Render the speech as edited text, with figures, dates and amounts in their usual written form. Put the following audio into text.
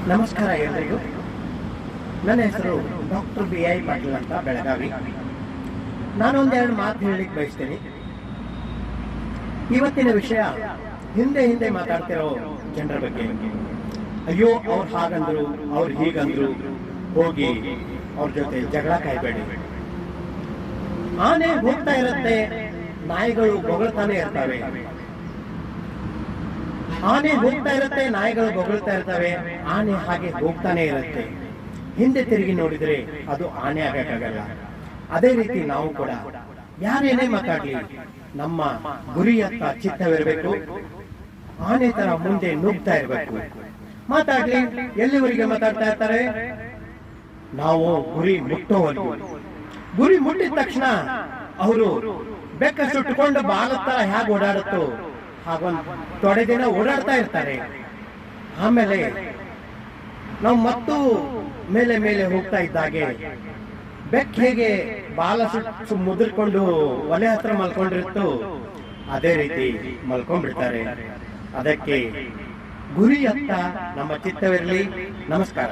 ನಮಸ್ಕಾರ ಎಲ್ಲರಿಗೂ. ನನ್ನ ಹೆಸರು ಡಾಕ್ಟರ್ BI ಪಾಟೀಲ್ ಅಂತ, ಬೆಳಗಾವಿ. ನಾನೊಂದೆರಡು ಮಾತು ಹೇಳಲಿಕ್ಕೆ ಬಯಸ್ತೀನಿ. ಇವತ್ತಿನ ವಿಷಯ ಹಿಂದೆ ಮಾತಾಡ್ತಿರೋ ಜನರ ಬಗ್ಗೆ. ಅಯ್ಯೋ ಅವ್ರು ಹಾಗಂದ್ರು, ಅವ್ರು ಹೀಗಂದ್ರು, ಹೋಗಿ ಅವ್ರ ಜೊತೆ ಜಗಳ ಕಾಯ್ಬೇಡಿ. ಆನೆ ಹೋಗ್ತಾ ಇರುತ್ತೆ, ನಾಯಿಗಳು ಬೊಗಳ್ತಾನೆ ಇರ್ತವೆ. ಆನೆ ಹೋಗ್ತಾ ಇರುತ್ತೆ, ನಾಯಿಗಳು ಬೊಗಳ್ತಾ ಇರ್ತವೆ. ಆನೆ ಹಾಗೆ ಹೋಗ್ತಾನೆ ಇರುತ್ತೆ. ಹಿಂದೆ ತಿರುಗಿ ನೋಡಿದ್ರೆ ಅದು ಆನೆ ಆಗಕ್ಕಾಗಲ್ಲ. ಅದೇ ರೀತಿ ನಾವು ಕೂಡ ಯಾರೇನೇ ಮಾತಾಡ್ಲಿ, ನಮ್ಮ ಗುರಿಯತ್ತ ಚಿತ್ತವಿರಬೇಕು. ಆನೆ ತರ ಮುಂದೆ ನುಗ್ತಾ ಇರಬೇಕು. ಮಾತಾಡ್ಲಿ, ಎಲ್ಲಿವರೆಗೆ ಮಾತಾಡ್ತಾ ಇರ್ತಾರೆ? ನಾವು ಗುರಿ ಮುಟ್ಟೋವರೆಗೂ. ಗುರಿ ಮುಟ್ಟಿದ ತಕ್ಷಣ ಅವರು ಬೆಕ್ಕ ಸುಟ್ಟುಕೊಂಡು ಬಾಲತ್ತರ ಹೇಗೆ ಓಡಾಡುತ್ತೋ ಹಾಗೊಂದು ತೊಡೆ ದಿನ ಓಡಾಡ್ತಾ ಇರ್ತಾರೆ. ಆಮೇಲೆ ನಾವು ಮತ್ತು ಮೇಲೆ ಹೋಗ್ತಾ ಇದ್ದಾಗೆ ಬೆಕ್ಕ ಹೇಗೆ ಬಾಲ ಸುಟ್ಟು ಮುದ್ರಕೊಂಡು ಒಲೆ ಹತ್ರ ಮಲ್ಕೊಂಡಿರುತ್ತೋ ಅದೇ ರೀತಿ ಮಲ್ಕೊಂಡ್ಬಿಡ್ತಾರೆ. ಅದಕ್ಕೆ ಗುರಿಯತ್ತ ನಮ್ಮ ಚಿತ್ತವಿರಲಿ. ನಮಸ್ಕಾರ.